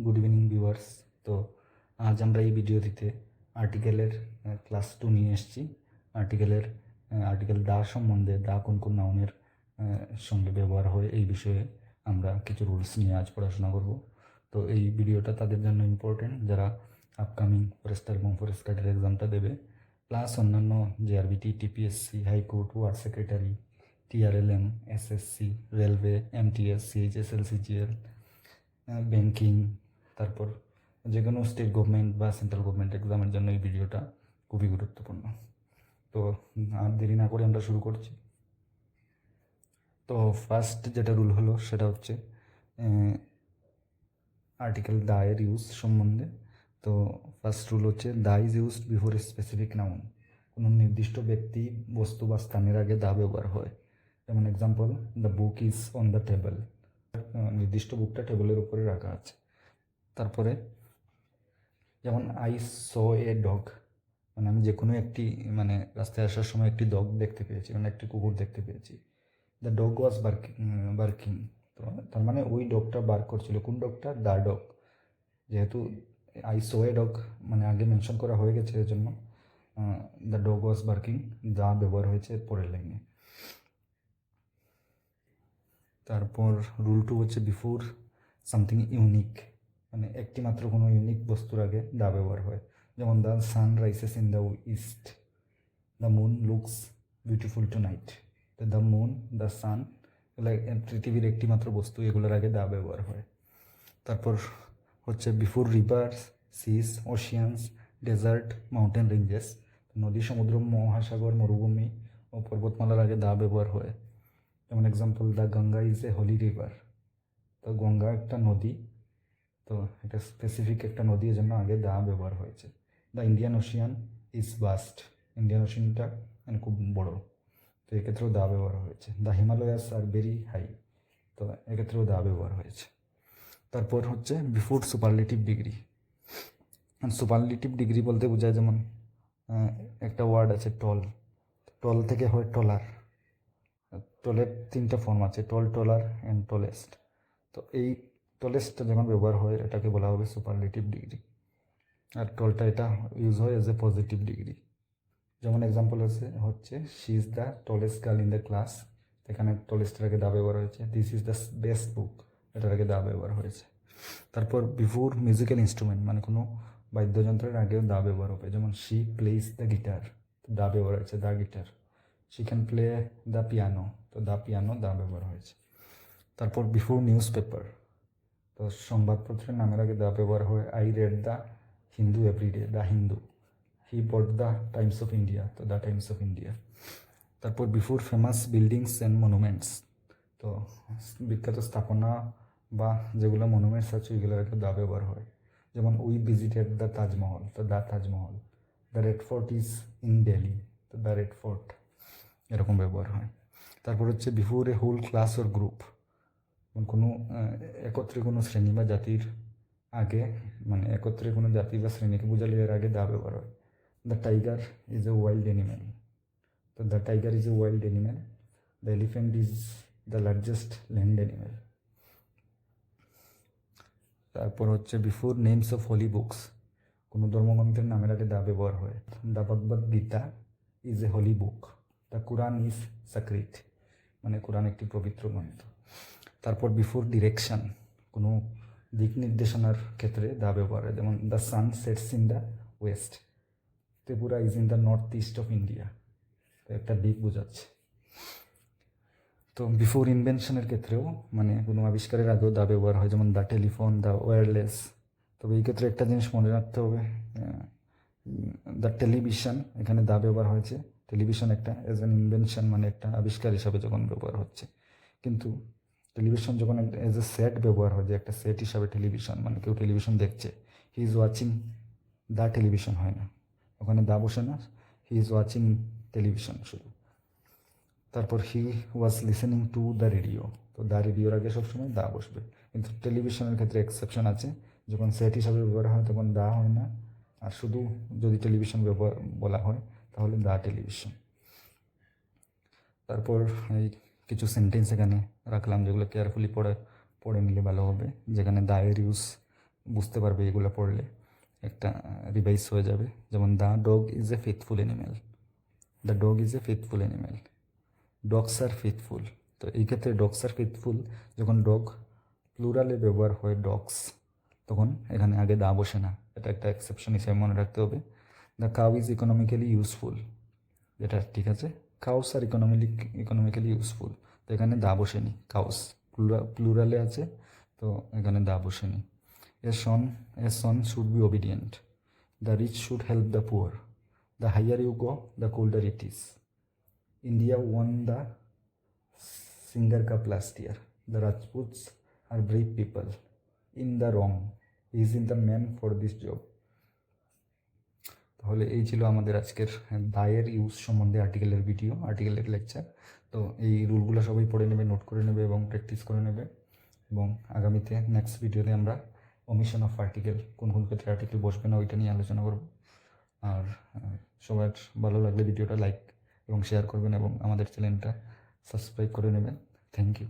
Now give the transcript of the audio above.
Good evening viewers. তো আজ আমরা এই ভিডিওটিতে আর্টিকেলের ক্লাস 2 নিয়ে এসেছি। আর্টিকেল দা সম্বন্ধে, দা কোন কোন নাউনের সঙ্গে ব্যবহার হয় এই বিষয়ে আমরা কিছু রুলস নিয়ে আজ পড়াশোনা করব। তো এই ভিডিওটা তাদের জন্য ইম্পর্টেন্ট যারা আপকামিং ফরেস্টার এবং ফরেস্ট গার্ডের এক্সামটা দেবে, প্লাস অন্যান্য JRBT, TPSC, high court, word secretary, TRLM, SSC, railway, MTS, CHSL, CGL, banking, তারপর যে কোনো স্টেট গভর্নমেন্ট বা সেন্ট্রাল গভর্নমেন্ট এক্সামের জন্য এই ভিডিওটা খুবই গুরুত্বপূর্ণ। তো আর দেরি না করে আমরা শুরু করছি। তো ফার্স্ট যেটা রুল হলো সেটা হচ্ছে আর্টিকেল দা এর ইউজ সম্বন্ধে। তো ফার্স্ট রুল হচ্ছে the is used before a specific noun. কোনো নির্দিষ্ট ব্যক্তি, বস্তু বা স্থানের আগে দা ব্যবহার হয়। যেমন example, the book is on the table. নির্দিষ্ট বুকটা টেবিলের উপরে রাখা আছে। তারপরে যেমন আই স এ ডগ, মানে আমি যে কোনো একটি রাস্তায় আসার সময় একটি ডগ দেখতে পেয়েছি, একটি কুকুর দেখতে পেয়েছি। The dog was barking. তো তার মানে ওই ডগটা বার্ক করছিল। কোন ডগটা? The dog. যেহেতু আই স এ ডগ আগে মেনশন করা হয়ে গেছে, এর জন্য দ্য ডগ ওয়াজ বার্কিং যা ব্যবহার হয়েছে পরের লাইনে। তারপর রুল 2 হচ্ছে বিফোর সামথিং ইউনিক, একটি মাত্র কোনো ইউনিক বস্তুর আগে দা ব্যবহার হয়। যেমন the sun rises in the east, the moon looks beautiful tonight. তো দ্য মুন, দ্য সান, এগুলো পৃথিবীর একটি মাত্র বস্তু, এগুলোর আগে দা ব্যবহার হয়। তারপর হচ্ছে before rivers, seas, oceans, deserts, mountain ranges, নদী, সমুদ্র, মহাসাগর, মরুভূমি ও পর্বতমালার আগে দা ব্যবহার হয়। যেমন example, the Ganga is a holy river. তো গঙ্গা একটা নদী, তো এটা স্পেসিফিক একটা নদী, এর জন্য আগে দা ব্যবহার হয়েছে। The Indian ocean is vast. Indian ওশিয়ানটা খুব বড়, তো এক্ষেত্রেও দা ব্যবহার হয়েছে। The Himalayas are very high, তো এক্ষেত্রেও দা ব্যবহার হয়েছে। তারপর হচ্ছে before superlative degree. Superlative degree বলতে বোঝায়, যেমন একটা ওয়ার্ড আছে টল, টল থেকে হয় টলার। টলের 3টা ফর্ম আছে, টল, টলার অ্যান্ড টলেস্ট। তো এই টলেস্ট যখন ব্যবহার হয় এটাকে বলা হবে সুপারলেটিভ ডিগ্রি। আর টলটা এটা ইউজ হয় এজ এ পজিটিভ ডিগ্রি। যেমন এক্সাম্পল হচ্ছে she is the tallest girl in the class, এখানে টলেস্টের আগে দা ব্যবহার হয়েছে। দিস ইজ দ্য বেস্ট বুক, এটার আগে দা ব্যবহার হয়েছে। তারপর বিফোর মিউজিক্যাল ইনস্ট্রুমেন্ট, কোনো বাদ্যযন্ত্রের আগেও দা ব্যবহার হবে। যেমন শি প্লেস দ্য গিটার, দা ব্যবহার হয়েছে, the guitar. She can play the piano, তো দ্য পিয়ানো দা ব্যবহার হয়েছে। তারপর বিফোর নিউজ পেপার, তো সংবাদপত্রের নামের আগে দা ব্যবহার হয়। I read the Hindu everyday, the Hindu. He bought the Times of India, তো দ্য টাইমস অফ ইন্ডিয়া। তারপর before famous buildings and monuments, তো বিখ্যাত স্থাপনা বা যেগুলো মনুমেন্টস আছে ওইগুলোর আগে দা ব্যবহার হয়। যেমন উই ভিজিটেড দ্য তাজমহল, তো the Taj Mahal. The red fort is in Delhi, তো দ্য রেড ফোর্ট, এরকম ব্যবহার হয়। তারপর হচ্ছে before a whole class or group, কোনো একত্রে কোনো শ্রেণী বা জাতির আগে, একত্রে কোনো জাতি বা শ্রেণীকে বোঝালে এর আগে দা ব্যবহার হয়। The tiger is a wild animal, তো the tiger is a wild animal. The elephant is the largest land animal. তারপর হচ্ছে before names of holy books, কোনো ধর্মগ্রন্থের নামের আগে দা ব্যবহার হয়। The Bhagavad Gita is a holy book. The Quran is sacred, Quran একটি পবিত্র গ্রন্থ। তারপর বিফোর ডিরেকশন, কোনো দিক নির্দেশনার ক্ষেত্রে দা ব্যবহার হয়। যেমন the sun sets in the West, Tripura is in the north east of India, তো একটা দিক বোঝাচ্ছে। তো বিফোর ইনভেনশনের ক্ষেত্রেও, কোনো আবিষ্কারের আগেও দা ব্যবহার হয়। যেমন দ্য টেলিফোন, দ্য ওয়্যারলেস। তবে এই ক্ষেত্রে একটা জিনিস মনে রাখতে হবে, দ্য টেলিভিশন, এখানে দা ব্যবহার হয়েছে। টেলিভিশন একটা এজ অ্যান ইনভেনশন, একটা আবিষ্কার হিসাবে যখন ব্যবহার হচ্ছে, কিন্তু টেলিভিশন যখন এজ এ সেট ব্যবহার হয়, যে একটা সেট হিসাবে টেলিভিশন, কেউ টেলিভিশন দেখছে, he is watching the television হয় না, ওখানে দা বসে না, হি ইজ ওয়াচিং টেলিভিশন শুধু। তারপর হি ওয়াজ লিসেনিং টু দ্য রেডিও, তো দ্য রেডিওর আগে সবসময় দা বসবে। কিন্তু টেলিভিশনের ক্ষেত্রে এক্সেপশন আছে, যখন সেট হিসাবে ব্যবহার হয় তখন দা হয় না, আর শুধু যদি টেলিভিশন ব্যবহার বলা হয় তাহলে দা টেলিভিশন। তারপর এই কিছু সেন্টেন্স এখানে রাখলাম, যেগুলো কেয়ারফুলি পড়ে নিলে ভালো হবে। যেখানে দা এর ইউজ বুঝতে পারবে এগুলো পড়লে, একটা রিভাইজ হয়ে যাবে। যেমন the dog is a faithful animal, the dog is a faithful animal, dogs are faithful. তো এই ক্ষেত্রে ডগস আর ফেথফুল যখন ডগ প্লুরালে ব্যবহার হয় ডগস, তখন এখানে আগে দা বসে না, এটা একটা এক্সেপশন হিসেবে মনে রাখতে হবে। The cow is economically useful, এটা ঠিক আছে, কাউস আর ইকোনমিক্যালি ইউজফুল, তো এখানে দা বসেনি, কাউস প্লুরালে আছে, তো এখানে দা বসেনি। A son should be obedient, the rich should help the poor, the higher you go the colder it is, India won the singer cup last year, the Rajputs are brave people, in the wrong, is in the man for this job. তাহলে এই ছিল আমাদের আজকের দায়ের use সম্বন্ধে আর্টিকেলের lecture. তো এই রুলগুলো সবাই পড়ে নেবে, নোট করে নেবে এবং প্র্যাকটিস করে নেবে। এবং আগামীতে নেক্সট ভিডিওতে আমরা ওমিশন অফ আর্টিকেল, কোন কোন ক্ষেত্রে আর্টিকেল বসবে না, ওইটা নিয়ে আলোচনা করব। আর সবার ভালো লাগলে ভিডিওটা লাইক এবং শেয়ার করবেন এবং আমাদের চ্যানেলটা সাবস্ক্রাইব করে নেবেন। Thank you.